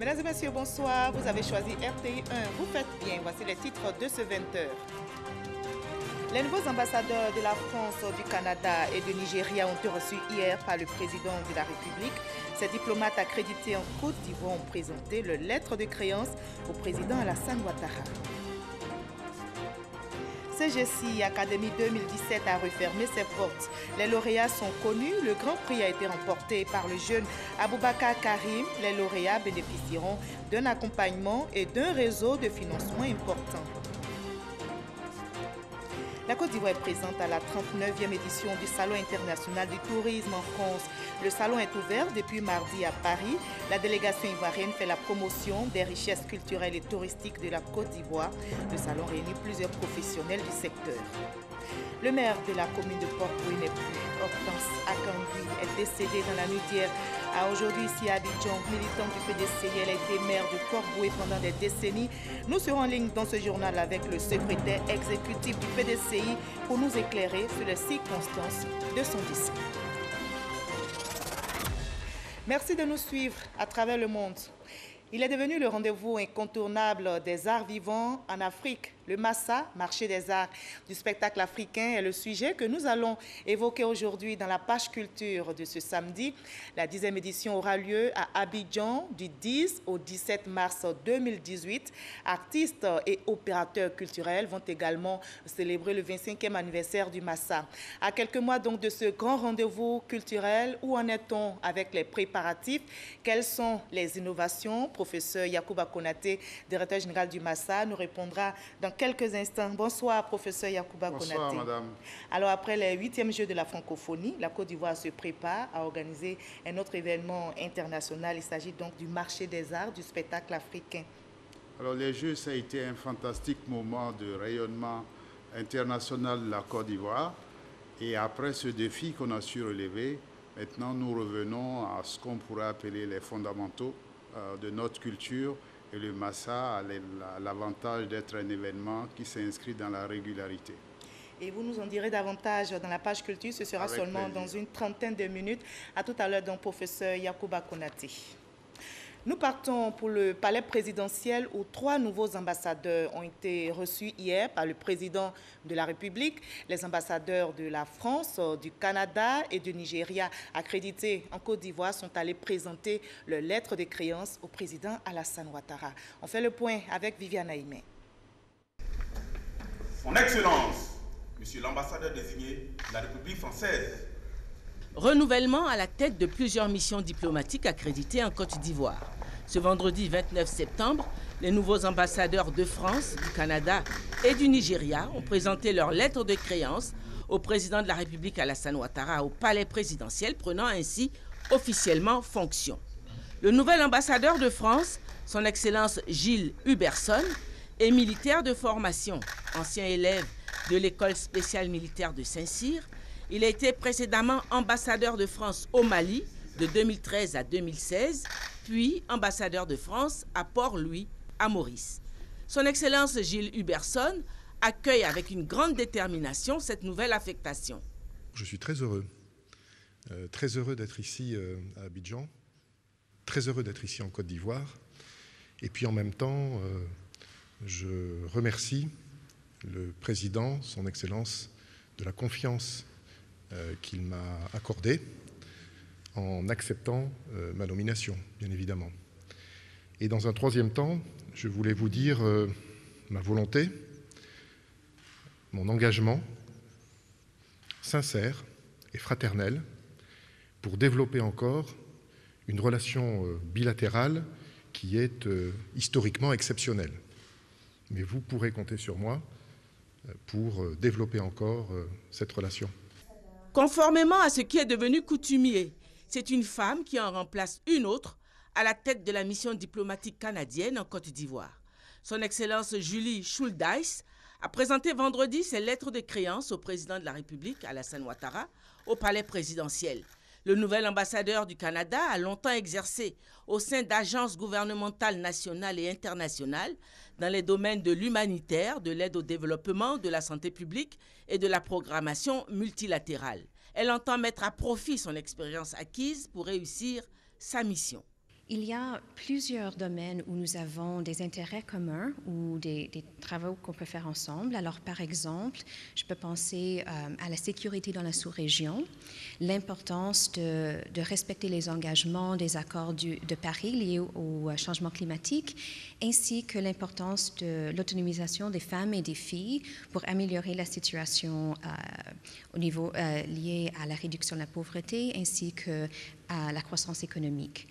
Mesdames et messieurs, bonsoir. Vous avez choisi RTI 1. Vous faites bien. Voici les titres de ce 20h. Les nouveaux ambassadeurs de la France, du Canada et du Nigeria ont été reçus hier par le président de la République. Ces diplomates accrédités en Côte d'Ivoire ont présenté leur lettre de créance au président Alassane Ouattara. CGC Académie 2017 a refermé ses portes. Les lauréats sont connus. Le grand prix a été remporté par le jeune Aboubakar Karim. Les lauréats bénéficieront d'un accompagnement et d'un réseau de financement important. La Côte d'Ivoire est présente à la 39e édition du Salon international du tourisme en France. Le salon est ouvert depuis mardi à Paris. La délégation ivoirienne fait la promotion des richesses culturelles et touristiques de la Côte d'Ivoire. Le salon réunit plusieurs professionnels du secteur. Le maire de la commune de Port-Boué n'est plus. Hortense Akangui est décédée dans la nuit d'hier. Aujourd'hui, ici à Abidjan, militante du PDCI, elle a été maire de Port-Boué pendant des décennies. Nous serons en ligne dans ce journal avec le secrétaire exécutif du PDCI pour nous éclairer sur les circonstances de son décès. Merci de nous suivre à travers le monde. Il est devenu le rendez-vous incontournable des arts vivants en Afrique. Le Massa, marché des arts du spectacle africain, est le sujet que nous allons évoquer aujourd'hui dans la page culture de ce samedi. La 10e édition aura lieu à Abidjan du 10 au 17 mars 2018. Artistes et opérateurs culturels vont également célébrer le 25e anniversaire du Massa. À quelques mois donc de ce grand rendez-vous culturel, où en est-on avec les préparatifs? Quelles sont les innovations? Professeur Yacouba Konaté, directeur général du Massa, nous répondra dans quelques instants. Bonsoir, professeur Yacouba Konaté. Bonsoir, madame. Alors, après les 8e Jeux de la francophonie, la Côte d'Ivoire se prépare à organiser un autre événement international. Il s'agit donc du marché des arts du spectacle africain. Alors, les Jeux, ça a été un fantastique moment de rayonnement international de la Côte d'Ivoire. Et après ce défi qu'on a su relever, maintenant, nous revenons à ce qu'on pourrait appeler les fondamentaux de notre culture. Et le Massa a l'avantage d'être un événement qui s'inscrit dans la régularité. Et vous nous en direz davantage dans la page culture. Ce sera seulement dans une trentaine de minutes. À tout à l'heure, donc, professeur Yacouba Konaté. Nous partons pour le palais présidentiel où 3 nouveaux ambassadeurs ont été reçus hier par le président de la République. Les ambassadeurs de la France, du Canada et du Nigeria accrédités en Côte d'Ivoire sont allés présenter leur lettre de créance au président Alassane Ouattara. On fait le point avec Viviane Aïmé. Son Excellence, Monsieur l'ambassadeur désigné de la République française. Renouvellement à la tête de plusieurs missions diplomatiques accréditées en Côte d'Ivoire. Ce vendredi 29 septembre, les nouveaux ambassadeurs de France, du Canada et du Nigeria ont présenté leur lettre de créance au président de la République Alassane Ouattara au palais présidentiel, prenant ainsi officiellement fonction. Le nouvel ambassadeur de France, son Excellence Gilles Huberson, est militaire de formation, ancien élève de l'école spéciale militaire de Saint-Cyr. Il a été précédemment ambassadeur de France au Mali de 2013 à 2016, puis ambassadeur de France à Port-Louis, à Maurice. Son Excellence Gilles Huberson accueille avec une grande détermination cette nouvelle affectation. Je suis très heureux d'être ici à Abidjan, très heureux d'être ici en Côte d'Ivoire. Et puis en même temps, je remercie le président, son Excellence, de la confiance qu'il m'a accordé en acceptant ma nomination, bien évidemment. Et dans un troisième temps, je voulais vous dire ma volonté, mon engagement sincère et fraternel pour développer encore une relation bilatérale qui est historiquement exceptionnelle. Mais vous pourrez compter sur moi pour développer encore cette relation. Conformément à ce qui est devenu coutumier, c'est une femme qui en remplace une autre à la tête de la mission diplomatique canadienne en Côte d'Ivoire. Son Excellence Julie Schuldeis a présenté vendredi ses lettres de créance au président de la République, Alassane Ouattara, au palais présidentiel. Le nouvel ambassadeur du Canada a longtemps exercé au sein d'agences gouvernementales nationales et internationales dans les domaines de l'humanitaire, de l'aide au développement, de la santé publique et de la programmation multilatérale. Elle entend mettre à profit son expérience acquise pour réussir sa mission. Il y a plusieurs domaines où nous avons des intérêts communs ou des travaux qu'on peut faire ensemble. Alors, par exemple, je peux penser à la sécurité dans la sous-région, l'importance de respecter les engagements des accords de Paris liés au changement climatique, ainsi que l'importance de l'autonomisation des femmes et des filles pour améliorer la situation au niveau lié à la réduction de la pauvreté, ainsi qu'à la croissance économique.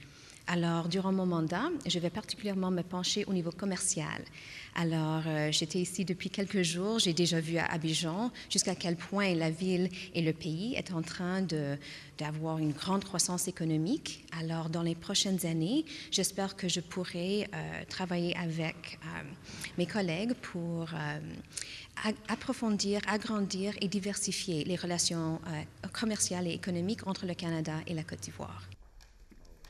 Alors, durant mon mandat, je vais particulièrement me pencher au niveau commercial. Alors, j'étais ici depuis quelques jours, j'ai déjà vu à Abidjan jusqu'à quel point la ville et le pays est en train d'avoir une grande croissance économique. Alors, dans les prochaines années, j'espère que je pourrai travailler avec mes collègues pour approfondir, agrandir et diversifier les relations commerciales et économiques entre le Canada et la Côte d'Ivoire.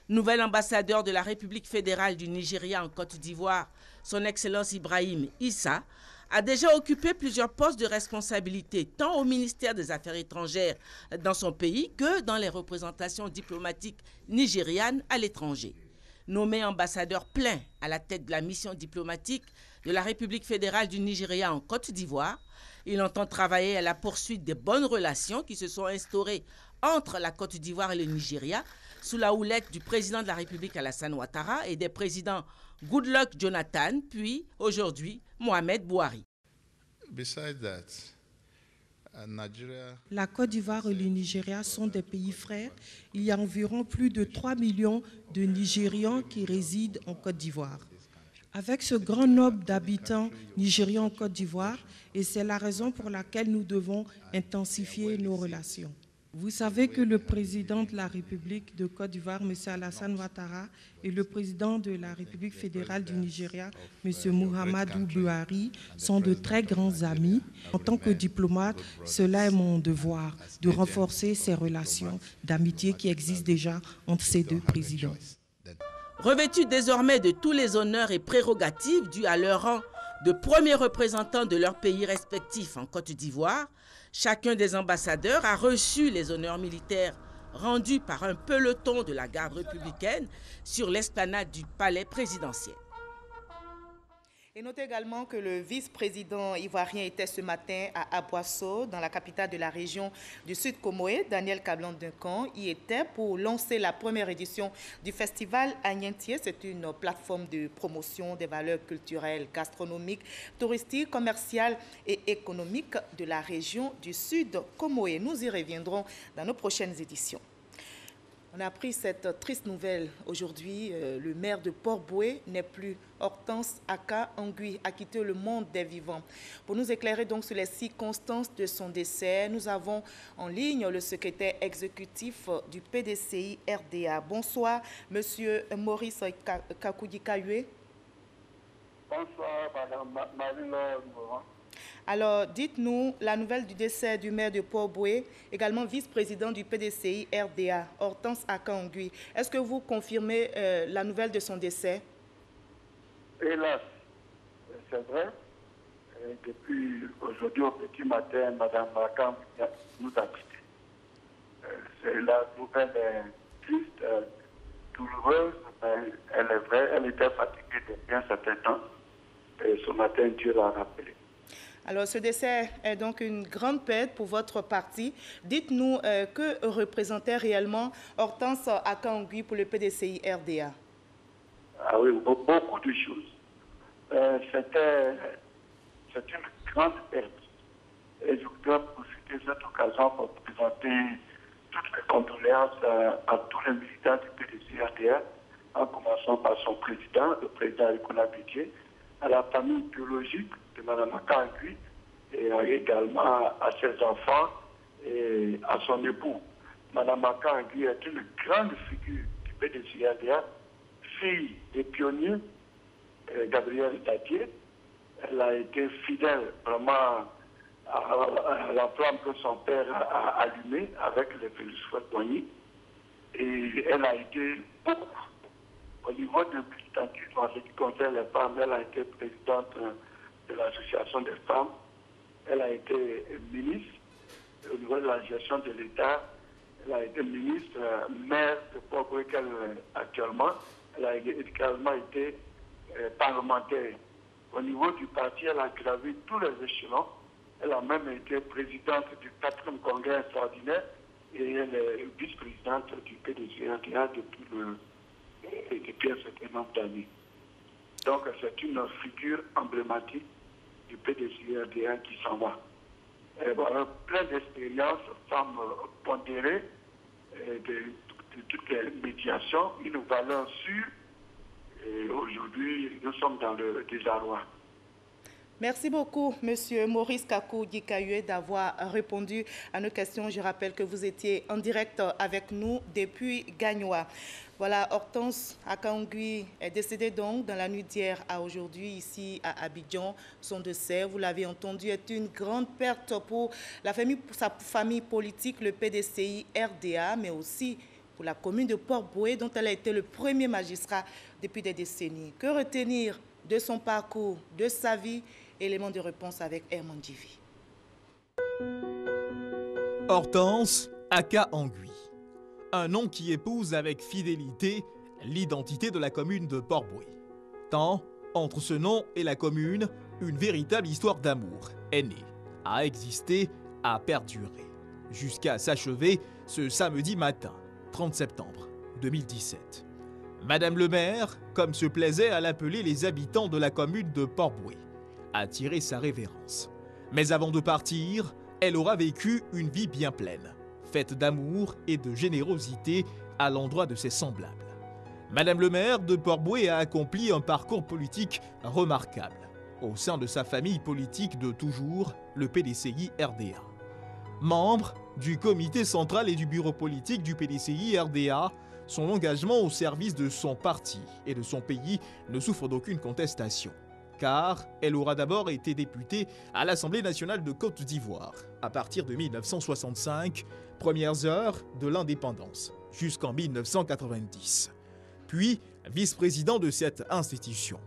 Nouvel ambassadeur de la République fédérale du Nigeria en Côte d'Ivoire, son Excellence Ibrahim Issa, a déjà occupé plusieurs postes de responsabilité, tant au ministère des Affaires étrangères dans son pays que dans les représentations diplomatiques nigérianes à l'étranger. Nommé ambassadeur plein à la tête de la mission diplomatique de la République fédérale du Nigeria en Côte d'Ivoire, il entend travailler à la poursuite des bonnes relations qui se sont instaurées entre la Côte d'Ivoire et le Nigeria, sous la houlette du président de la République Alassane Ouattara et des présidents Goodluck Jonathan, puis aujourd'hui Mohamed Bouhari. La Côte d'Ivoire et le Nigeria sont des pays frères. Il y a environ plus de 3 millions de Nigérians qui résident en Côte d'Ivoire. Avec ce grand nombre d'habitants nigérians en Côte d'Ivoire, et c'est la raison pour laquelle nous devons intensifier nos relations. Vous savez que le président de la République de Côte d'Ivoire, M. Alassane Ouattara, et le président de la République fédérale du Nigeria, M. Muhammadu Buhari, sont de très grands amis. En tant que diplomate, cela est mon devoir de renforcer ces relations d'amitié qui existent déjà entre ces deux présidents. Revêtus désormais de tous les honneurs et prérogatives dus à leur rang de premiers représentants de leurs pays respectifs en Côte d'Ivoire, chacun des ambassadeurs a reçu les honneurs militaires rendus par un peloton de la garde républicaine sur l'esplanade du palais présidentiel. Et notez également que le vice-président ivoirien était ce matin à Aboissau, dans la capitale de la région du Sud Comoé. Daniel Kablan-Duncan y était pour lancer la première édition du festival Agnentier. C'est une plateforme de promotion des valeurs culturelles, gastronomiques, touristiques, commerciales et économiques de la région du Sud Comoé. Nous y reviendrons dans nos prochaines éditions. On a appris cette triste nouvelle aujourd'hui. Le maire de Port-Bouët n'est plus. Hortense Aka Angui a quitté le monde des vivants. Pour nous éclairer donc sur les circonstances de son décès, nous avons en ligne le secrétaire exécutif du PDCI RDA. Bonsoir, Monsieur Maurice Kakoudi-Kayoué. Bonsoir, Madame Marie-Laure Morin. Alors, dites-nous la nouvelle du décès du maire de Port-Bouët, également vice-président du PDCI RDA, Hortense Aka Angui. Est-ce que vous confirmez la nouvelle de son décès? Hélas, c'est vrai. Depuis aujourd'hui au petit matin, Mme Aka nous a quittés. La nouvelle est triste, douloureuse, mais elle est vraie. Elle était fatiguée depuis un certain temps. Et ce matin, Dieu l'a rappelé. Alors, ce décès est donc une grande perte pour votre parti. Dites-nous que représentait réellement Hortense Aka Angui pour le PDCI RDA? Ah oui, beaucoup de choses. C'est une grande perte. Et je voudrais profiter de cette occasion pour présenter toutes les condoléances à tous les militants du PDCI RDA, en commençant par son président, le président Rikona Bidje, à la famille biologique de Mme Aka Angui et également à ses enfants et à son époux. Mme Aka Angui est une grande figure du PDCI RDA, fille des pionniers Gabriel Dadier. Elle a été fidèle vraiment à la flamme que son père a allumée avec les Félix Fouet-Boigny. Et elle a été beaucoup au niveau de militantisme en ce qui concerne les femmes. Elle a été présidente de l'association des femmes. Elle a été ministre au niveau de la gestion de l'État. Elle a été ministre, maire de Port-Bouët actuellement. Elle a également été parlementaire. Au niveau du parti, elle a gravi tous les échelons. Elle a même été présidente du 4e congrès extraordinaire et elle est vice-présidente du PDCRDA depuis un certain nombre d'années. Donc c'est une figure emblématique du PDCRDA qui s'en va. Voilà, plein d'expériences, femme pondérée, de toutes les médiations, une valeur sûre. Et aujourd'hui, nous sommes dans le désarroi. Merci beaucoup, Monsieur Maurice Kakou-Dikayue, d'avoir répondu à nos questions. Je rappelle que vous étiez en direct avec nous depuis Gagnoa. Voilà, Hortense Akangui est décédée donc dans la nuit d'hier à aujourd'hui ici à Abidjan. Son décès, vous l'avez entendu, est une grande perte pour la famille, pour sa famille politique, le PDCI RDA, mais aussi pour la commune de Port-Boué, dont elle a été le premier magistrat depuis des décennies. Que retenir de son parcours, de sa vie? Élément de réponse avec Herman Djivi. Hortense Aka-Angui, un nom qui épouse avec fidélité l'identité de la commune de Port-Boué. Tant, entre ce nom et la commune, une véritable histoire d'amour est née, a existé, a perduré, jusqu'à s'achever ce samedi matin, 30 septembre 2017. Madame le maire, comme se plaisait à l'appeler les habitants de la commune de Port-Boué, a tiré sa révérence. Mais avant de partir, elle aura vécu une vie bien pleine, faite d'amour et de générosité à l'endroit de ses semblables. Madame le maire de Port-Boué a accompli un parcours politique remarquable au sein de sa famille politique de toujours, le PDCI RDA. Membre du comité central et du bureau politique du PDCI RDA, son engagement au service de son parti et de son pays ne souffre d'aucune contestation, car elle aura d'abord été députée à l'Assemblée nationale de Côte d'Ivoire à partir de 1965, premières heures de l'indépendance, jusqu'en 1990. Puis vice-président de cette institution.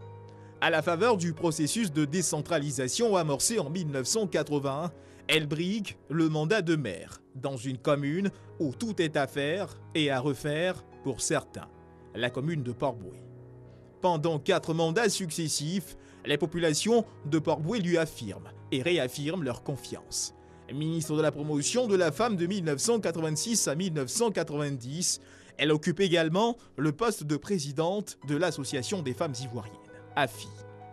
À la faveur du processus de décentralisation amorcé en 1981, elle brigue le mandat de maire dans une commune où tout est à faire et à refaire pour certains, la commune de Port-Boué. Pendant 4 mandats successifs, les populations de Port-Boué lui affirment et réaffirment leur confiance. Ministre de la promotion de la femme de 1986 à 1990, elle occupe également le poste de présidente de l'Association des femmes ivoiriennes, AFI.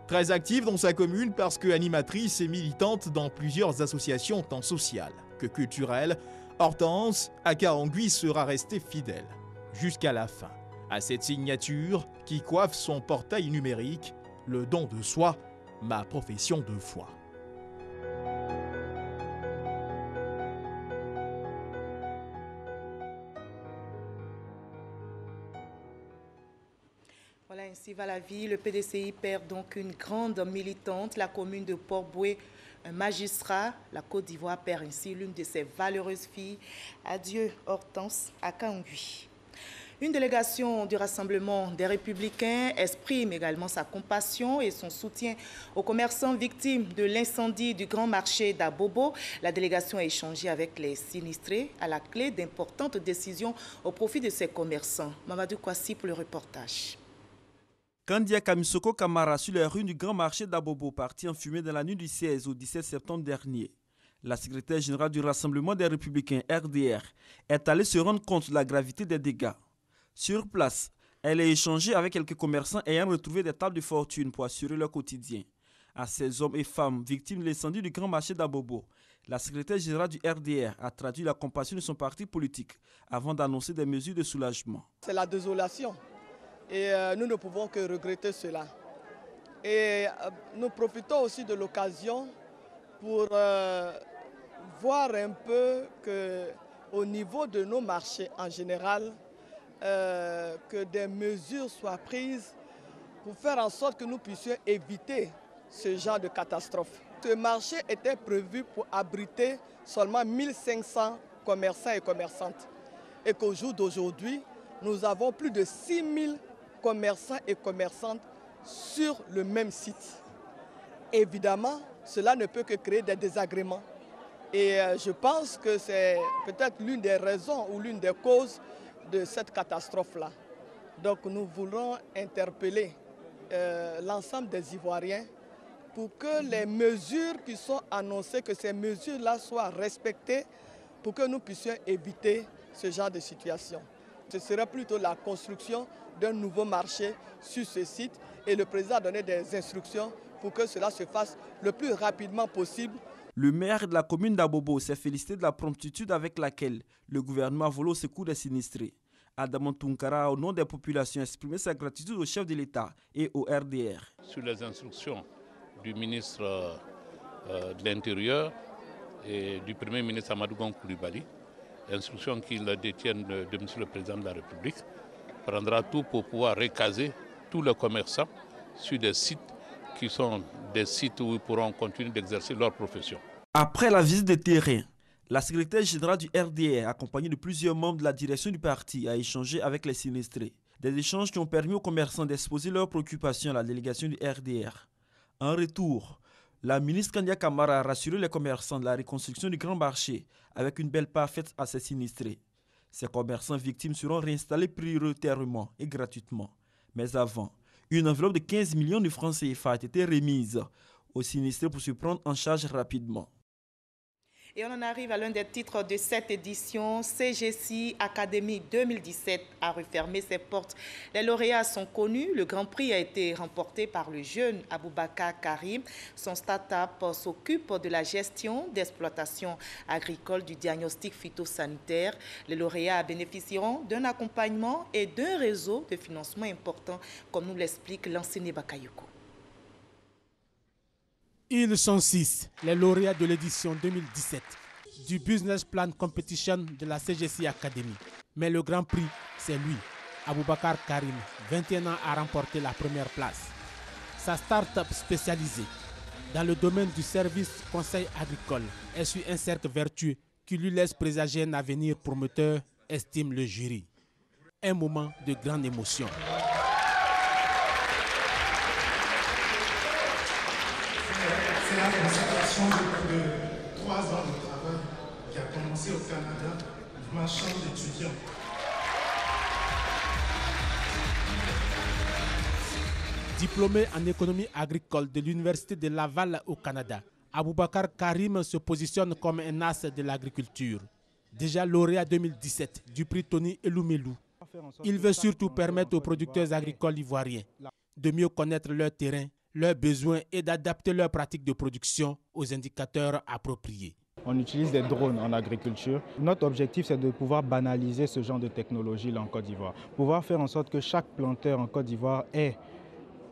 Très active dans sa commune parce qu'animatrice et militante dans plusieurs associations tant sociales que culturelles, Hortense Aka-Angui sera restée fidèle jusqu'à la fin à cette signature qui coiffe son portail numérique, le don de soi, ma profession de foi. Voilà, ainsi va la vie. Le PDCI perd donc une grande militante, la commune de Port-Boué, un magistrat. La Côte d'Ivoire perd ainsi l'une de ses valeureuses filles. Adieu, Hortense Aka-Angui. Une délégation du Rassemblement des Républicains exprime également sa compassion et son soutien aux commerçants victimes de l'incendie du grand marché d'Abobo. La délégation a échangé avec les sinistrés à la clé d'importantes décisions au profit de ces commerçants. Mamadou Kwasi pour le reportage. Kandia Kamisoko Kamara sur les rues du grand marché d'Abobo, parti en fumée dans la nuit du 16 au 17 septembre dernier. La secrétaire générale du Rassemblement des Républicains, RDR, est allée se rendre compte de la gravité des dégâts. Sur place, elle a échangé avec quelques commerçants ayant retrouvé des tables de fortune pour assurer leur quotidien. À ces hommes et femmes victimes de l'incendie du grand marché d'Abobo, la secrétaire générale du RDR a traduit la compassion de son parti politique avant d'annoncer des mesures de soulagement. C'est la désolation et nous ne pouvons que regretter cela. Et nous profitons aussi de l'occasion pour voir un peu qu'au niveau de nos marchés en général, que des mesures soient prises pour faire en sorte que nous puissions éviter ce genre de catastrophe. Ce marché était prévu pour abriter seulement 1500 commerçants et commerçantes. Et qu'au jour d'aujourd'hui, nous avons plus de 6000 commerçants et commerçantes sur le même site. Évidemment, cela ne peut que créer des désagréments. Et je pense que c'est peut-être l'une des raisons ou l'une des causes de cette catastrophe-là. Donc nous voulons interpeller l'ensemble des Ivoiriens pour que les mesures qui sont annoncées, que ces mesures-là soient respectées pour que nous puissions éviter ce genre de situation. Ce serait plutôt la construction d'un nouveau marché sur ce site et le président a donné des instructions pour que cela se fasse le plus rapidement possible. Le maire de la commune d'Abobo s'est félicité de la promptitude avec laquelle le gouvernement a volé au secours des sinistrés. Adamant Tunkara, au nom des populations, a exprimé sa gratitude au chef de l'État et au RDR. Sur les instructions du ministre de l'Intérieur et du Premier ministre Amadou Gon Coulibaly, instructions qu'il détiennent de M. le Président de la République, prendra tout pour pouvoir recaser tous les commerçants sur des sites qui sont des sites où ils pourront continuer d'exercer leur profession. Après la visite de terrain, la secrétaire générale du RDR, accompagnée de plusieurs membres de la direction du parti, a échangé avec les sinistrés. Des échanges qui ont permis aux commerçants d'exposer leurs préoccupations à la délégation du RDR. En retour, la ministre Kandia Camara a rassuré les commerçants de la reconstruction du grand marché avec une belle part faite à ces sinistrés. Ces commerçants victimes seront réinstallés prioritairement et gratuitement. Mais avant, une enveloppe de 15 millions de francs CFA a été remise aux sinistrés pour se prendre en charge rapidement. Et on en arrive à l'un des titres de cette édition. CGC Academy 2017 a refermé ses portes. Les lauréats sont connus. Le Grand Prix a été remporté par le jeune Aboubakar Karim. Son start-up s'occupe de la gestion d'exploitation agricole du diagnostic phytosanitaire. Les lauréats bénéficieront d'un accompagnement et d'un réseau de financement important, comme nous l'explique l'enseignant Bakayoko. Ils sont 6, les lauréats de l'édition 2017 du Business Plan Competition de la CGC Academy. Mais le Grand Prix, c'est lui, Aboubakar Karim, 21 ans, a remporté la première place. Sa start-up spécialisée dans le domaine du service conseil agricole est sur un cercle vertueux qui lui laisse présager un avenir prometteur, estime le jury. Un moment de grande émotion. C'est la consécration de 3 ans de travail qui a commencé au Canada, ma chambre d'étudiant. Diplômé en économie agricole de l'Université de Laval au Canada, Aboubakar Karim se positionne comme un as de l'agriculture. Déjà lauréat 2017 du prix Tony Eloumelou, il veut surtout permettre aux producteurs agricoles ivoiriens de mieux connaître leur terrain, leurs besoins et d'adapter leurs pratiques de production aux indicateurs appropriés. On utilise des drones en agriculture. Notre objectif, c'est de pouvoir banaliser ce genre de technologie en Côte d'Ivoire. Pouvoir faire en sorte que chaque planteur en Côte d'Ivoire ait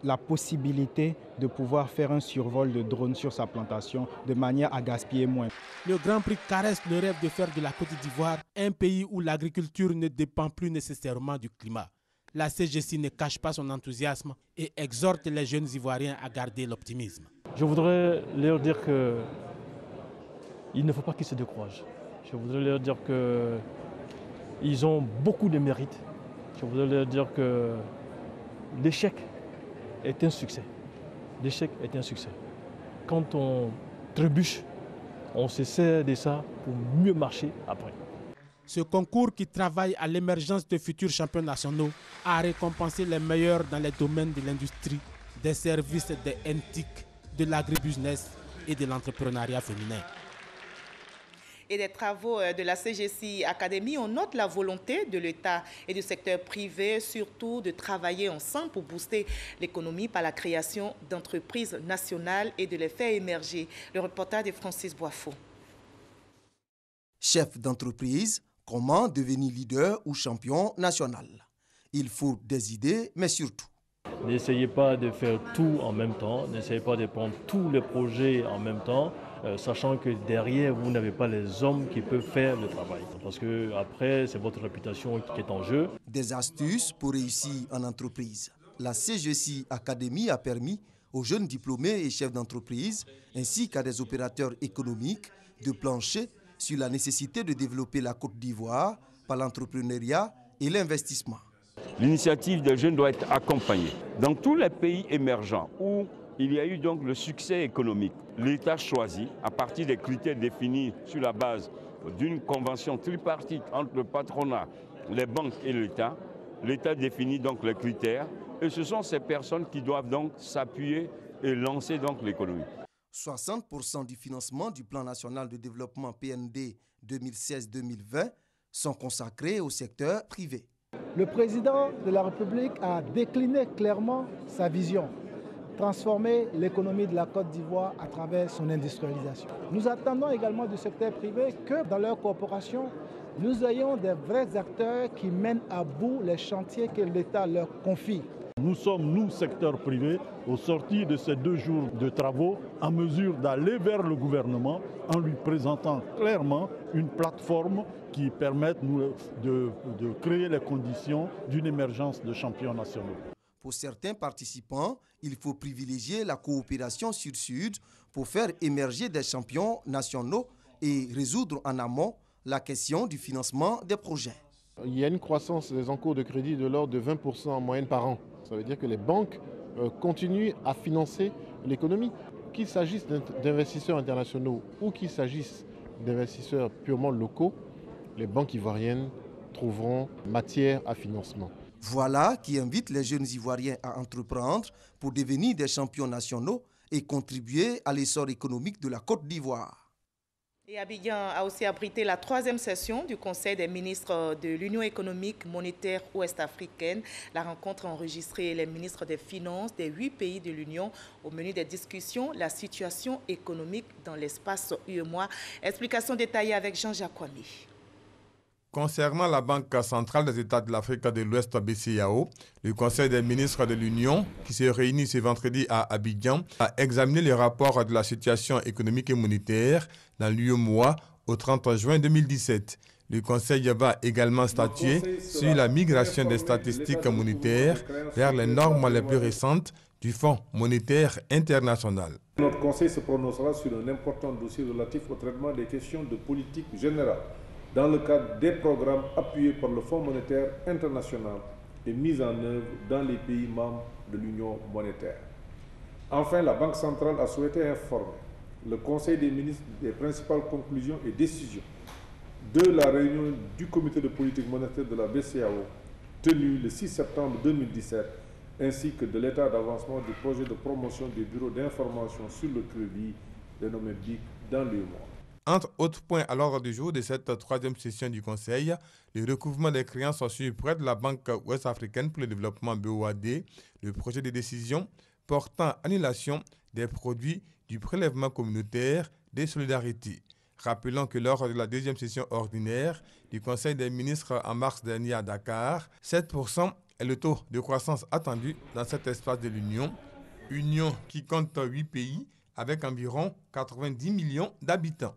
la possibilité de pouvoir faire un survol de drone sur sa plantation de manière à gaspiller moins. Le Grand Prix caresse le rêve de faire de la Côte d'Ivoire un pays où l'agriculture ne dépend plus nécessairement du climat. La CGC ne cache pas son enthousiasme et exhorte les jeunes Ivoiriens à garder l'optimisme. Je voudrais leur dire qu'il ne faut pas qu'ils se découragent. Je voudrais leur dire qu'ils ont beaucoup de mérite. Je voudrais leur dire que l'échec est un succès. L'échec est un succès. Quand on trébuche, on se sert de ça pour mieux marcher après. Ce concours qui travaille à l'émergence de futurs champions nationaux a récompensé les meilleurs dans les domaines de l'industrie, des services, des NTIC, de l'agribusiness et de l'entrepreneuriat féminin. Et des travaux de la CGC Academy, on note la volonté de l'État et du secteur privé, surtout de travailler ensemble pour booster l'économie par la création d'entreprises nationales et de les faire émerger. Le reportage de Francis Boifo. Chef d'entreprise, comment devenir leader ou champion national? Il faut des idées, mais surtout. N'essayez pas de faire tout en même temps, n'essayez pas de prendre tous les projets en même temps, sachant que derrière, vous n'avez pas les hommes qui peuvent faire le travail. Parce que après, c'est votre réputation qui est en jeu. Des astuces pour réussir en entreprise. La CGC Academy a permis aux jeunes diplômés et chefs d'entreprise, ainsi qu'à des opérateurs économiques, de plancher sur la nécessité de développer la Côte d'Ivoire par l'entrepreneuriat et l'investissement. L'initiative des jeunes doit être accompagnée. Dans tous les pays émergents où il y a eu donc le succès économique, l'État choisit, à partir des critères définis sur la base d'une convention tripartite entre le patronat, les banques et l'État, l'État définit donc les critères et ce sont ces personnes qui doivent donc s'appuyer et lancer donc l'économie. 60% du financement du Plan national de développement PND 2016-2020 sont consacrés au secteur privé. Le président de la République a décliné clairement sa vision, transformer l'économie de la Côte d'Ivoire à travers son industrialisation. Nous attendons également du secteur privé que dans leur coopération, nous ayons des vrais acteurs qui mènent à bout les chantiers que l'État leur confie. Nous sommes, nous, secteur privé, au sortir de ces 2 jours de travaux, en mesure d'aller vers le gouvernement en lui présentant clairement une plateforme qui permette de créer les conditions d'une émergence de champions nationaux. Pour certains participants, il faut privilégier la coopération sud-sud pour faire émerger des champions nationaux et résoudre en amont la question du financement des projets. Il y a une croissance des encours de crédit de l'ordre de 20% en moyenne par an. Ça veut dire que les banques continuent à financer l'économie. Qu'il s'agisse d'investisseurs internationaux ou qu'il s'agisse d'investisseurs purement locaux, les banques ivoiriennes trouveront matière à financement. Voilà qui invite les jeunes Ivoiriens à entreprendre pour devenir des champions nationaux et contribuer à l'essor économique de la Côte d'Ivoire. Et Abidjan a aussi abrité la 3e session du Conseil des ministres de l'Union économique monétaire ouest-africaine. La rencontre a enregistré les ministres des Finances des 8 pays de l'Union. Au menu des discussions, la situation économique dans l'espace UEMOA. Explication détaillée avec Jean-Jacques Kwame. Concernant la Banque centrale des États de l'Afrique de l'Ouest, BCEAO, le Conseil des ministres de l'Union, qui se réunit ce vendredi à Abidjan, a examiné les rapports de la situation économique et monétaire dans l'UEMOA au 30 juin 2017. Le Conseil va également statuer sur la migration des statistiques monétaires vers les normes les plus récentes du Fonds monétaire international. Notre Conseil se prononcera sur un important dossier relatif au traitement des questions de politique générale dans le cadre des programmes appuyés par le Fonds monétaire international et mis en œuvre dans les pays membres de l'Union monétaire. Enfin, la Banque centrale a souhaité informer le Conseil des ministres des principales conclusions et décisions de la réunion du comité de politique monétaire de la BCEAO tenue le 6 septembre 2017, ainsi que de l'état d'avancement du projet de promotion des bureaux d'information sur le crédit dénommé BIC dans l'UEMOA. Entre autres points à l'ordre du jour de cette 3e session du Conseil, le recouvrement des créances sur près de la Banque ouest-africaine pour le développement BOAD, le projet de décision portant annulation des produits du prélèvement communautaire des solidarités. Rappelons que lors de la 2e session ordinaire du Conseil des ministres en mars dernier à Dakar, 7% est le taux de croissance attendu dans cet espace de l'Union, Union qui compte 8 pays avec environ 90 millions d'habitants.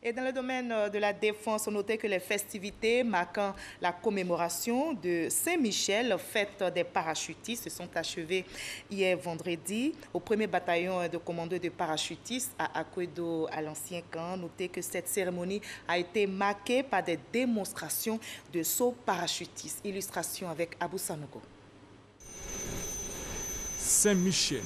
Et dans le domaine de la défense, on notait que les festivités marquant la commémoration de Saint-Michel, fête des parachutistes, se sont achevées hier vendredi au 1er bataillon de commandos de parachutistes à Akwedo, à l'ancien camp. Notez que cette cérémonie a été marquée par des démonstrations de sauts parachutistes. Illustration avec Abou Sanogo. Saint-Michel,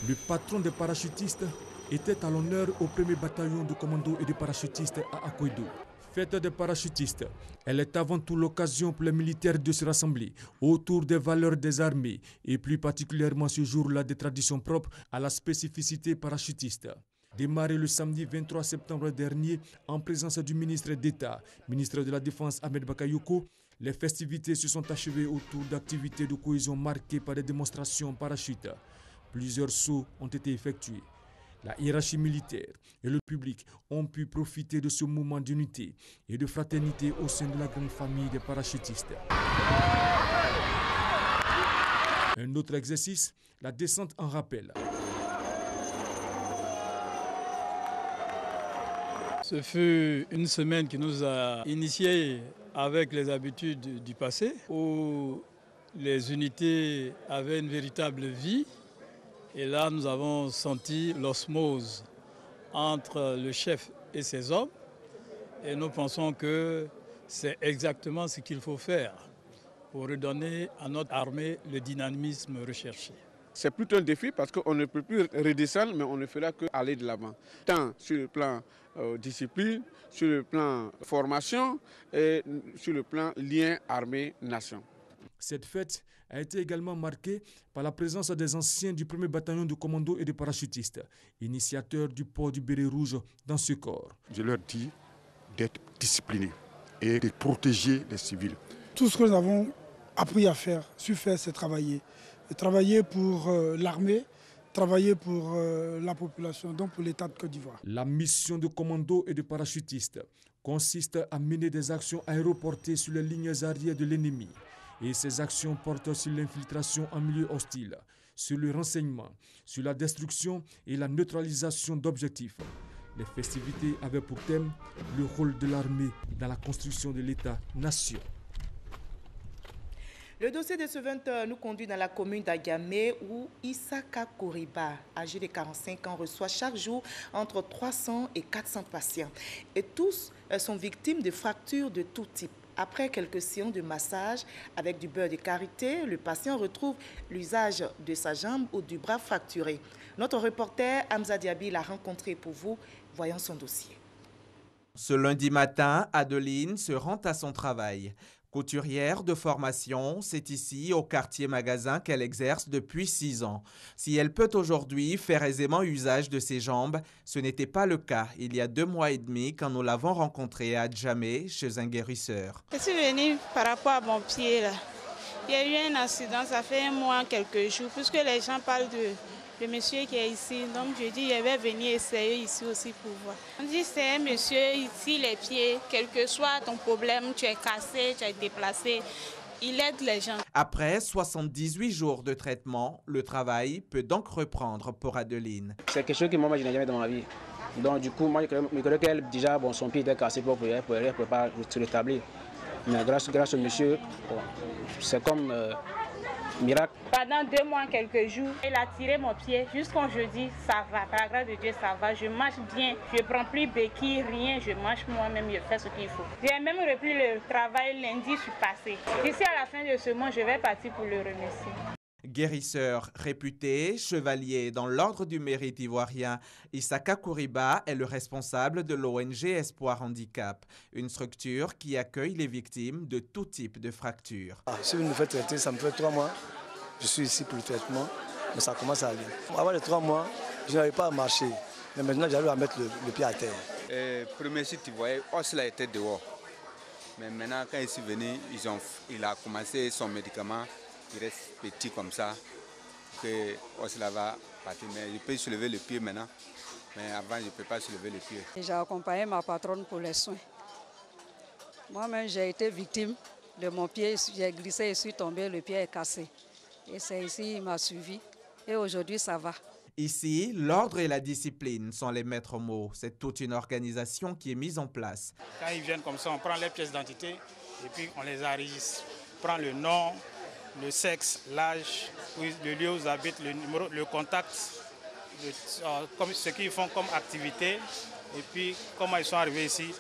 le patron des parachutistes, était à l'honneur au 1er bataillon de commandos et de parachutistes à Akwedo. Fête des parachutistes, elle est avant tout l'occasion pour les militaires de se rassembler autour des valeurs des armées et plus particulièrement ce jour-là des traditions propres à la spécificité parachutiste. Démarré le samedi 23 septembre dernier en présence du ministre d'État, ministre de la Défense Ahmed Bakayoko, les festivités se sont achevées autour d'activités de cohésion marquées par des démonstrations parachutes. Plusieurs sauts ont été effectués. La hiérarchie militaire et le public ont pu profiter de ce moment d'unité et de fraternité au sein de la grande famille des parachutistes. Un autre exercice, la descente en rappel. Ce fut une semaine qui nous a initiés avec les habitudes du passé, où les unités avaient une véritable vie. Et là, nous avons senti l'osmose entre le chef et ses hommes. Et nous pensons que c'est exactement ce qu'il faut faire pour redonner à notre armée le dynamisme recherché. C'est plutôt un défi parce qu'on ne peut plus redescendre, mais on ne fera qu'aller de l'avant. Tant sur le plan discipline, sur le plan formation et sur le plan lien armée-nation. Cette fête a été également marquée par la présence des anciens du 1er bataillon de commando et de parachutistes, initiateurs du port du béret rouge dans ce corps. Je leur dis d'être disciplinés et de protéger les civils. Tout ce que nous avons appris à faire, su faire, c'est travailler. Et travailler pour l'armée, travailler pour la population, donc pour l'État de Côte d'Ivoire. La mission de commando et de parachutistes consiste à mener des actions aéroportées sur les lignes arrières de l'ennemi. Et ces actions portent sur l'infiltration en milieu hostile, sur le renseignement, sur la destruction et la neutralisation d'objectifs. Les festivités avaient pour thème le rôle de l'armée dans la construction de l'État-nation. Le dossier de ce 20h nous conduit dans la commune d'Agamé où Issaka Koriba, âgé de 45 ans, reçoit chaque jour entre 300 et 400 patients. Et tous sont victimes de fractures de tout type. Après quelques séances de massage avec du beurre de karité, le patient retrouve l'usage de sa jambe ou du bras fracturé. Notre reporter Hamza Diaby l'a rencontré pour vous. Voyons son dossier. Ce lundi matin, Adeline se rend à son travail. Couturière de formation, c'est ici, au quartier magasin, qu'elle exerce depuis 6 ans. Si elle peut aujourd'hui faire aisément usage de ses jambes, ce n'était pas le cas il y a 2 mois et demi quand nous l'avons rencontrée à Djamé, chez un guérisseur. Je suis venue par rapport à mon pied là. Il y a eu un accident, ça fait 1 mois, quelques jours, puisque les gens parlent de monsieur qui est ici. Donc je dis, je vais venir essayer ici aussi pour voir. On dit, c'est un monsieur ici, les pieds, quel que soit ton problème, tu es cassé, tu es déplacé, il aide les gens. Après 78 jours de traitement, le travail peut donc reprendre pour Adeline. C'est quelque chose que moi je n'ai jamais dans ma vie. Donc du coup, moi je connais qu'elle, déjà, bon, son pied était cassé pour elle ne peut pas se rétablir. Mais grâce au monsieur, bon, c'est comme... miracle. Pendant 2 mois, quelques jours, il a tiré mon pied jusqu'au jeudi, ça va. Par la grâce de Dieu, ça va. Je marche bien, je ne prends plus béquille, rien. Je marche moi-même, je fais ce qu'il faut. J'ai même repris le travail lundi, je suis passée. D'ici à la fin de ce mois, je vais partir pour le remercier. Guérisseur réputé, chevalier dans l'ordre du mérite ivoirien, Issaka Koriba est le responsable de l'ONG Espoir Handicap, une structure qui accueille les victimes de tout type de fractures. Si vous me faites traiter, ça me fait 3 mois. Je suis ici pour le traitement, mais ça commence à aller. Avant les 3 mois, je n'arrivais pas à marcher, mais maintenant j'arrive à mettre le pied à terre. Premier site, tu voyais, Osla était dehors. Mais maintenant, quand il est venu, il a commencé son médicament. Il reste petit comme ça, que cela va partir. Mais je peux soulever le pied maintenant, mais avant je ne peux pas soulever le pied. J'ai accompagné ma patronne pour les soins. Moi-même, j'ai été victime de mon pied. J'ai glissé et suis tombé, le pied est cassé. Et c'est ici, il m'a suivi. Et aujourd'hui, ça va. Ici, l'ordre et la discipline sont les maîtres mots. C'est toute une organisation qui est mise en place. Quand ils viennent comme ça, on prend les pièces d'identité et puis on les enregistre. On prend le nom, le sexe, l'âge, le lieu où ils habitent, le numéro, le contact, comme ce qu'ils font comme activité, et puis comment ils sont arrivés ici,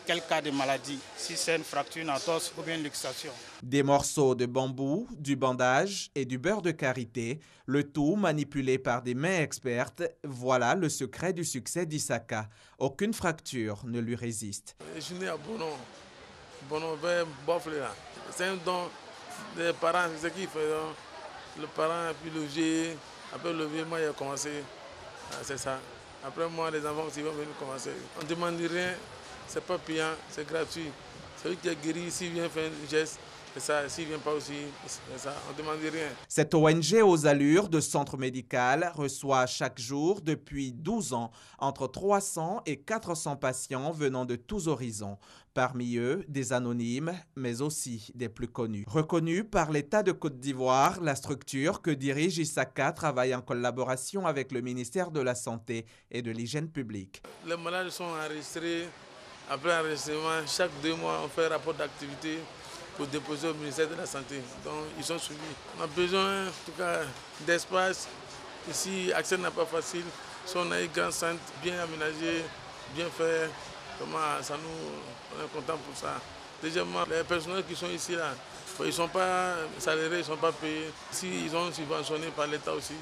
quel cas de maladie, si c'est une fracture, une entorse ou bien une luxation. Des morceaux de bambou, du bandage et du beurre de karité, le tout manipulé par des mains expertes, voilà le secret du succès d'Issaka. Aucune fracture ne lui résiste. Je suis né à Bono vers Bofle là. C'est un don. Les parents, c'est ce qu'ils font. Le parent a pu loger. Après le lever, moi, il a commencé. C'est ça. Après moi, les enfants aussi vont venir commencer. On ne demande rien. C'est pas payant, c'est gratuit. Celui qui est guéri, s'il vient faire un geste, c'est ça. S'il ne vient pas aussi, c'est ça. On ne demande rien. Cette ONG aux allures de centre médical reçoit chaque jour depuis 12 ans entre 300 et 400 patients venant de tous horizons. Parmi eux, des anonymes, mais aussi des plus connus. Reconnue par l'État de Côte d'Ivoire, la structure que dirige Issaka travaille en collaboration avec le ministère de la Santé et de l'Hygiène publique. Les malades sont enregistrés. Après enregistrement, chaque 2 mois, on fait un rapport d'activité pour déposer au ministère de la Santé. Donc, ils sont suivis. On a besoin, en tout cas, d'espace. Ici, l'accès n'est pas facile. Si on a un grand centre bien aménagé, bien fait, comment ça on est content pour ça. Deuxièmement, les personnels qui sont ici, là, ils ne sont pas salariés, ils ne sont pas payés. Si ils sont subventionnés par l'État aussi,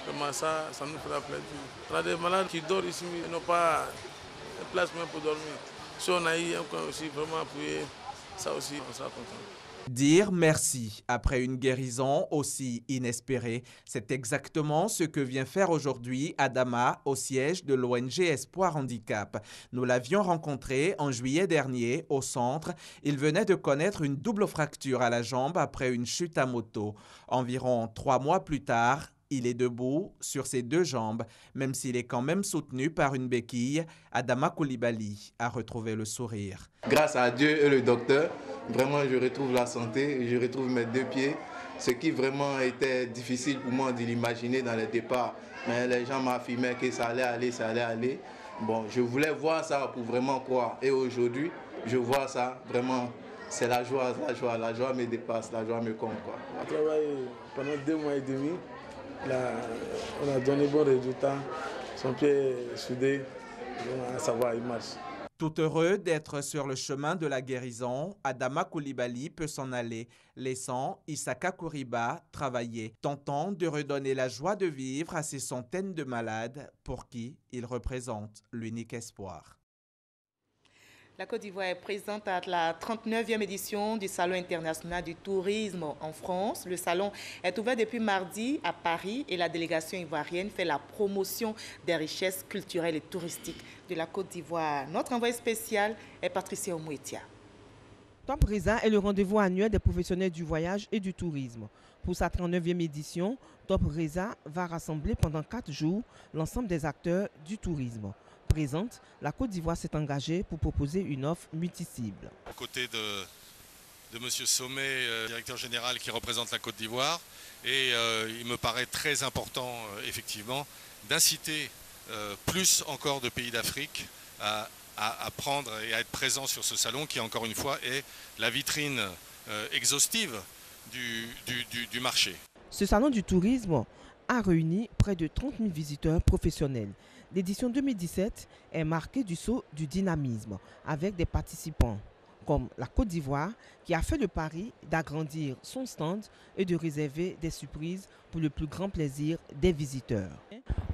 comment ça nous fera plaisir. On a des malades qui dorment ici, ils n'ont pas de place même pour dormir. Si on a eu un coin aussi vraiment appuyé, ça aussi, on sera content. Dire merci après une guérison aussi inespérée, c'est exactement ce que vient faire aujourd'hui Adama au siège de l'ONG Espoir Handicap. Nous l'avions rencontré en juillet dernier au centre. Il venait de connaître une double fracture à la jambe après une chute à moto. Environ 3 mois plus tard, il est debout sur ses 2 jambes, même s'il est quand même soutenu par une béquille. Adama Coulibaly a retrouvé le sourire. Grâce à Dieu et le docteur, vraiment je retrouve la santé, je retrouve mes 2 pieds. Ce qui vraiment était difficile pour moi de l'imaginer dans le départ. Mais les gens m'affirmaient que ça allait aller, ça allait aller. Bon, je voulais voir ça pour vraiment croire. Et aujourd'hui, je vois ça vraiment. C'est la joie me dépasse, la joie me compte. On a travaillé pendant 2 mois et demi. Là, on a donné bon résultat. Son pied est soudé. Ça va, il marche. Tout heureux d'être sur le chemin de la guérison, Adama Coulibaly peut s'en aller, laissant Isaka Kouriba travailler, tentant de redonner la joie de vivre à ces centaines de malades pour qui il représente l'unique espoir. La Côte d'Ivoire est présente à la 39e édition du Salon international du tourisme en France. Le salon est ouvert depuis mardi à Paris et la délégation ivoirienne fait la promotion des richesses culturelles et touristiques de la Côte d'Ivoire. Notre envoyé spécial est Patricia Omouetia. Top Reza est le rendez-vous annuel des professionnels du voyage et du tourisme. Pour sa 39e édition, Top Reza va rassembler pendant 4 jours l'ensemble des acteurs du tourisme. Présente, la Côte d'Ivoire s'est engagée pour proposer une offre multi-cible. Aux côtés de M. Sommet, directeur général qui représente la Côte d'Ivoire, et il me paraît très important, effectivement, d'inciter plus encore de pays d'Afrique à prendre et à être présents sur ce salon qui, encore une fois, est la vitrine exhaustive du marché. Ce salon du tourisme a réuni près de 30 000 visiteurs professionnels. L'édition 2017 est marquée du saut du dynamisme avec des participants comme la Côte d'Ivoire qui a fait le pari d'agrandir son stand et de réserver des surprises pour le plus grand plaisir des visiteurs.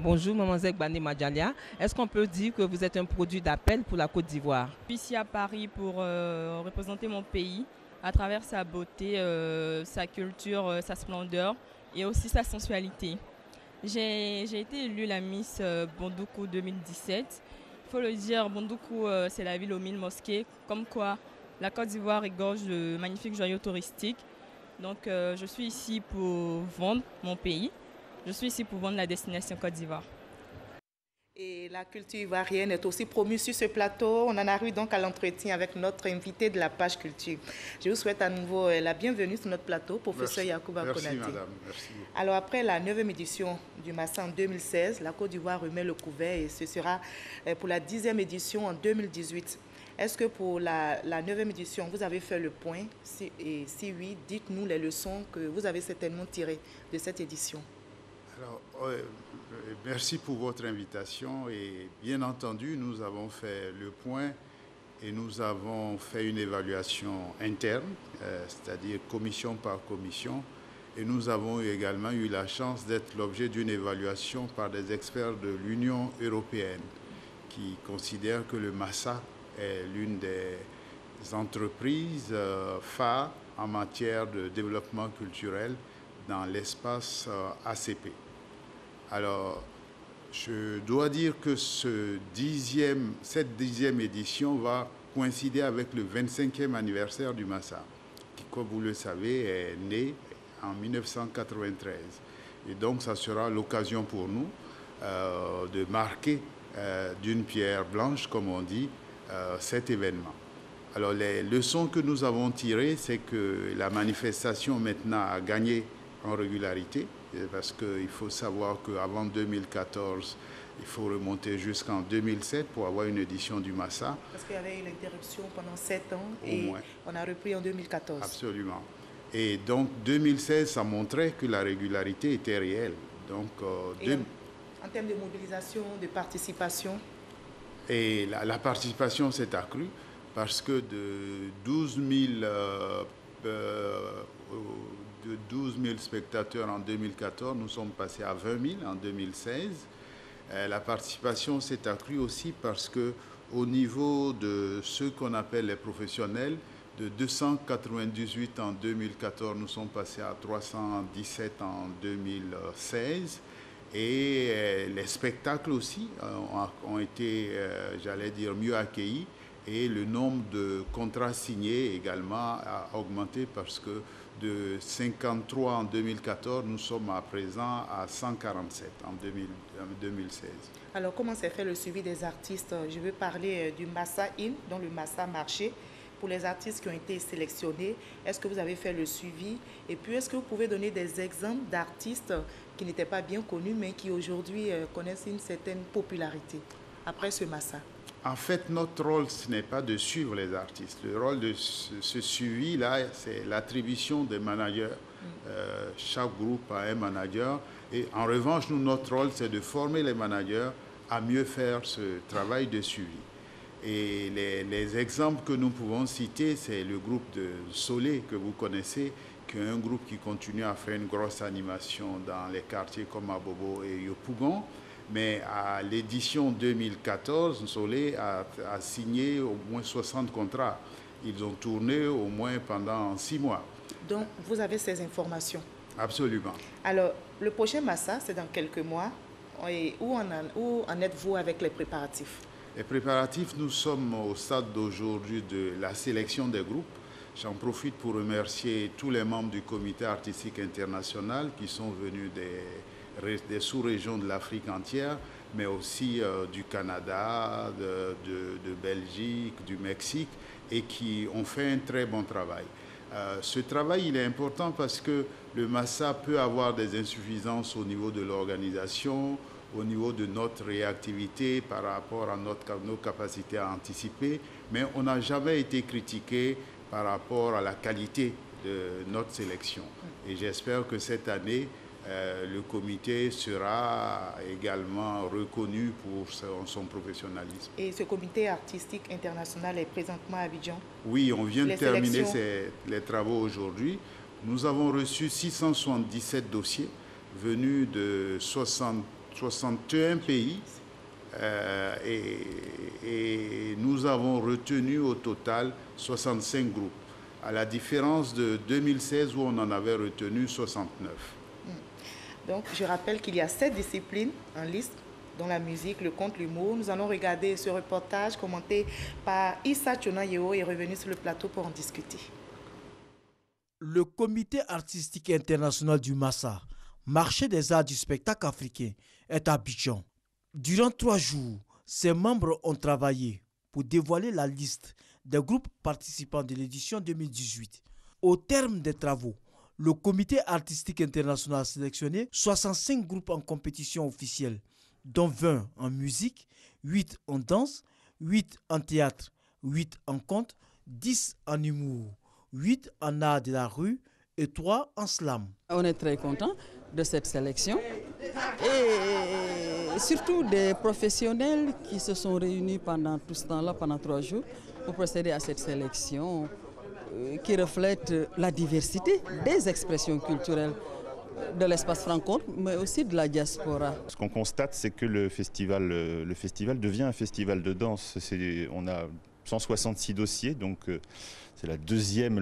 Bonjour Mademoiselle Bane Madjalia, est-ce qu'on peut dire que vous êtes un produit d'appel pour la Côte d'Ivoire? Je suis ici à Paris pour représenter mon pays à travers sa beauté, sa culture, sa splendeur et aussi sa sensualité. J'ai été élue la Miss Bondoukou 2017. Il faut le dire, Bondoukou, c'est la ville aux 1000 mosquées. Comme quoi, la Côte d'Ivoire regorge de magnifiques joyaux touristiques. Donc, je suis ici pour vendre mon pays. Je suis ici pour vendre la destination Côte d'Ivoire. Et la culture ivoirienne est aussi promue sur ce plateau. On en arrive donc à l'entretien avec notre invité de la page culture. Je vous souhaite à nouveau la bienvenue sur notre plateau, professeur Yacouba Konaté. Merci madame, merci. Alors après la 9e édition du Massa en 2016, la Côte d'Ivoire remet le couvert et ce sera pour la 10e édition en 2018. Est-ce que pour la 9e édition, vous avez fait le point? Et si oui, dites-nous les leçons que vous avez certainement tirées de cette édition. Alors, merci pour votre invitation et bien entendu, nous avons fait le point et nous avons fait une évaluation interne, c'est-à-dire commission par commission, et nous avons également eu la chance d'être l'objet d'une évaluation par des experts de l'Union européenne qui considèrent que le Massa est l'une des entreprises phares en matière de développement culturel dans l'espace ACP. Alors, je dois dire que cette 10e édition va coïncider avec le 25e anniversaire du Massa, qui, comme vous le savez, est né en 1993. Et donc, ça sera l'occasion pour nous de marquer d'une pierre blanche, comme on dit, cet événement. Alors, les leçons que nous avons tirées, c'est que la manifestation maintenant a gagné en régularité, parce qu'il faut savoir qu'avant 2014, il faut remonter jusqu'en 2007 pour avoir une édition du Massa. Parce qu'il y avait eu l'interruption pendant 7 ans et on a repris en 2014. Absolument. Et donc 2016, ça montrait que la régularité était réelle. Donc, en termes de mobilisation, de participation? Et la participation s'est accrue parce que de 12 000 spectateurs en 2014, nous sommes passés à 20 000 en 2016. La participation s'est accrue aussi parce qu'au niveau de ceux qu'on appelle les professionnels, De 298 en 2014, nous sommes passés à 317 en 2016. Et les spectacles aussi ont été, j'allais dire, mieux accueillis. Et le nombre de contrats signés également a augmenté parce que de 53 en 2014, nous sommes à présent à 147 en 2016. Alors, comment s'est fait le suivi des artistes? Je veux parler du Massa In, dont le Massa Marché. Pour les artistes qui ont été sélectionnés, est-ce que vous avez fait le suivi? Et puis, est-ce que vous pouvez donner des exemples d'artistes qui n'étaient pas bien connus, mais qui aujourd'hui connaissent une certaine popularité après ce Massa? En fait, notre rôle, ce n'est pas de suivre les artistes. Le rôle de ce suivi-là, c'est l'attribution des managers. Chaque groupe a un manager. Et en revanche, nous, notre rôle, c'est de former les managers à mieux faire ce travail de suivi. Et les exemples que nous pouvons citer, c'est le groupe de Soleil que vous connaissez, qui est un groupe qui continue à faire une grosse animation dans les quartiers comme Abobo et Yopougon. Mais à l'édition 2014, Soleil a signé au moins 60 contrats. Ils ont tourné au moins pendant 6 mois. Donc, vous avez ces informations? Absolument. Alors, le prochain Massa, c'est dans quelques mois. Et où en êtes-vous avec les préparatifs? Les préparatifs, nous sommes au stade d'aujourd'hui de la sélection des groupes. J'en profite pour remercier tous les membres du comité artistique international qui sont venus des sous-régions de l'Afrique entière, mais aussi du Canada, de Belgique, du Mexique, et qui ont fait un très bon travail. Ce travail, il est important parce que le Massa peut avoir des insuffisances au niveau de l'organisation, au niveau de notre réactivité par rapport à nos capacités à anticiper, mais on n'a jamais été critiqué par rapport à la qualité de notre sélection. Et j'espère que cette année, le comité sera également reconnu pour son professionnalisme. Et ce comité artistique international est présentement à Abidjan? Oui, on vient de terminer les travaux aujourd'hui. Nous avons reçu 677 dossiers venus de 61 pays et nous avons retenu au total 65 groupes, à la différence de 2016 où on en avait retenu 69. Donc, je rappelle qu'il y a 7 disciplines en liste, dont la musique, le conte, l'humour. Nous allons regarder ce reportage commenté par Issa Tchonayeo et revenu sur le plateau pour en discuter. Le comité artistique international du Massa, marché des arts du spectacle africain, est à Abidjan. Durant 3 jours, ses membres ont travaillé pour dévoiler la liste des groupes participants de l'édition 2018. Au terme des travaux, le comité artistique international a sélectionné 65 groupes en compétition officielle, dont 20 en musique, 8 en danse, 8 en théâtre, 8 en conte, 10 en humour, 8 en art de la rue et 3 en slam. On est très content de cette sélection et surtout des professionnels qui se sont réunis pendant tout ce temps-là, pendant 3 jours, pour procéder à cette sélection qui reflète la diversité des expressions culturelles de l'espace francophone, mais aussi de la diaspora. Ce qu'on constate, c'est que le festival devient un festival de danse. On a 166 dossiers, donc c'est le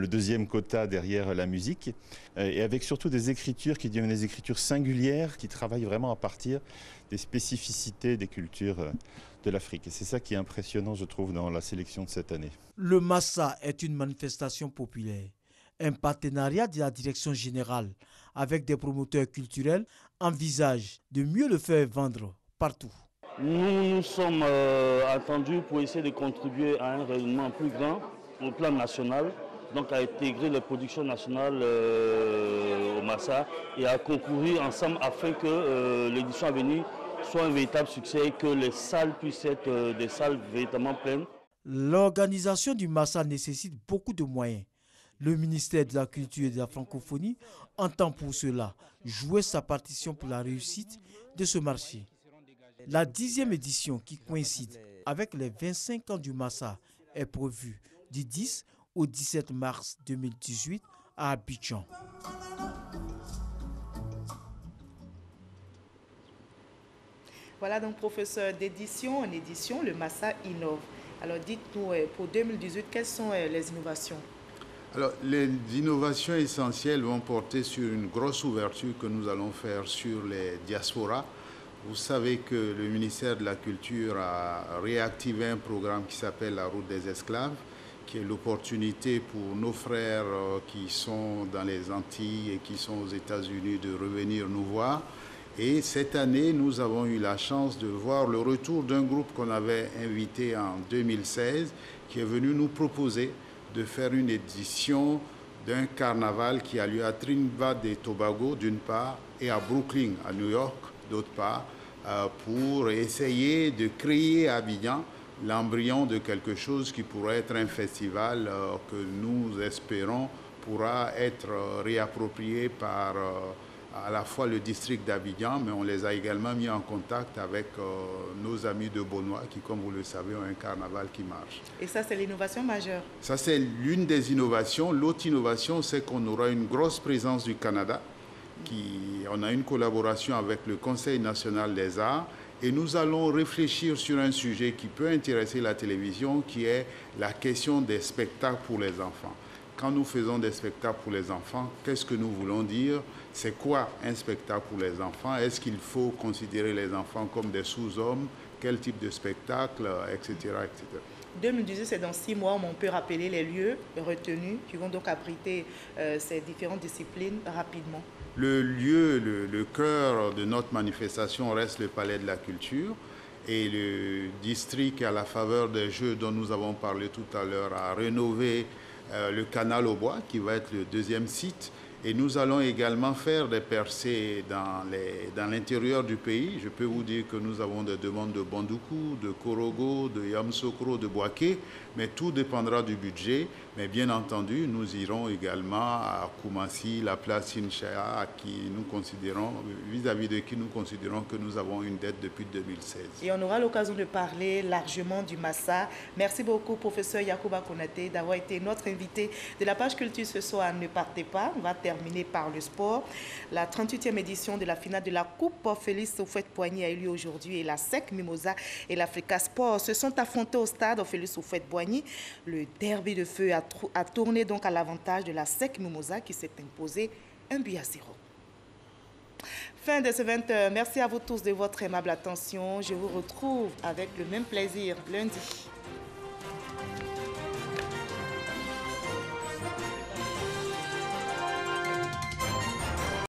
deuxième quota derrière la musique, et avec surtout des écritures qui deviennent des écritures singulières, qui travaillent vraiment à partir des spécificités des cultures de l'Afrique. Et c'est ça qui est impressionnant, je trouve, dans la sélection de cette année. Le Massa est une manifestation populaire. Un partenariat de la direction générale avec des promoteurs culturels envisage de mieux le faire vendre partout. Nous sommes attendus pour essayer de contribuer à un rayonnement plus grand au plan national, donc à intégrer les productions nationales au Massa et à concourir ensemble afin que l'édition à venir soit un véritable succès et que les salles puissent être des salles véritablement pleines. L'organisation du Massa nécessite beaucoup de moyens. Le ministère de la Culture et de la Francophonie entend pour cela jouer sa partition pour la réussite de ce marché. La 10e édition, qui coïncide avec les 25 ans du Massa, est prévue du 10 au 17 mars 2018 à Abidjan. Voilà donc, professeur, d'édition en édition, le Massa innove. Alors dites-nous, pour 2018, quelles sont les innovations? Alors, les innovations essentielles vont porter sur une grosse ouverture que nous allons faire sur les diasporas. Vous savez que le ministère de la Culture a réactivé un programme qui s'appelle la Route des Esclaves, qui est l'opportunité pour nos frères qui sont dans les Antilles et qui sont aux États-Unis de revenir nous voir. Et cette année, nous avons eu la chance de voir le retour d'un groupe qu'on avait invité en 2016, qui est venu nous proposer de faire une édition d'un carnaval qui a lieu à Trinidad et Tobago d'une part et à Brooklyn, à New York, d'autre part, pour essayer de créer à Abidjan l'embryon de quelque chose qui pourrait être un festival que nous espérons pourra être réapproprié par à la fois le district d'Abidjan, mais on les a également mis en contact avec nos amis de Beaunois qui, comme vous le savez, ont un carnaval qui marche. Et ça, c'est l'innovation majeure? Ça, c'est l'une des innovations. L'autre innovation, c'est qu'on aura une grosse présence du Canada. On a une collaboration avec le Conseil national des arts et nous allons réfléchir sur un sujet qui peut intéresser la télévision, qui est la question des spectacles pour les enfants. Quand nous faisons des spectacles pour les enfants, qu'est-ce que nous voulons dire? C'est quoi un spectacle pour les enfants? Est-ce qu'il faut considérer les enfants comme des sous-hommes? Quel type de spectacle, etc., etc. 2018, c'est dans 6 mois, on peut rappeler les lieux retenus qui vont donc abriter ces différentes disciplines rapidement. Le lieu, le cœur de notre manifestation reste le Palais de la Culture et le district, à la faveur des Jeux dont nous avons parlé tout à l'heure, a rénové le canal au bois qui va être le deuxième site. Et nous allons également faire des percées dans l'intérieur du pays. Je peux vous dire que nous avons des demandes de Bandoukou, de Korogo, de Yamsokro, de Boaké, mais tout dépendra du budget. Mais bien entendu, nous irons également à Koumassi, la place Inchea, vis-à-vis de qui nous considérons que nous avons une dette depuis 2016. Et on aura l'occasion de parler largement du Massa. Merci beaucoup, professeur Yacouba Konaté, d'avoir été notre invité de la page culture ce soir. Ne partez pas, on va terminer par le sport. La 38e édition de la finale de la Coupe Félix Houphouët-Boigny a eu lieu aujourd'hui et la SEC Mimosa et l'Africa Sport se sont affrontés au stade Félix Houphouët-Boigny. Le derby de feu a tourné donc à l'avantage de la SEC Mimosa qui s'est imposé 1-0. Fin de ce 20h. Merci à vous tous de votre aimable attention. Je vous retrouve avec le même plaisir lundi.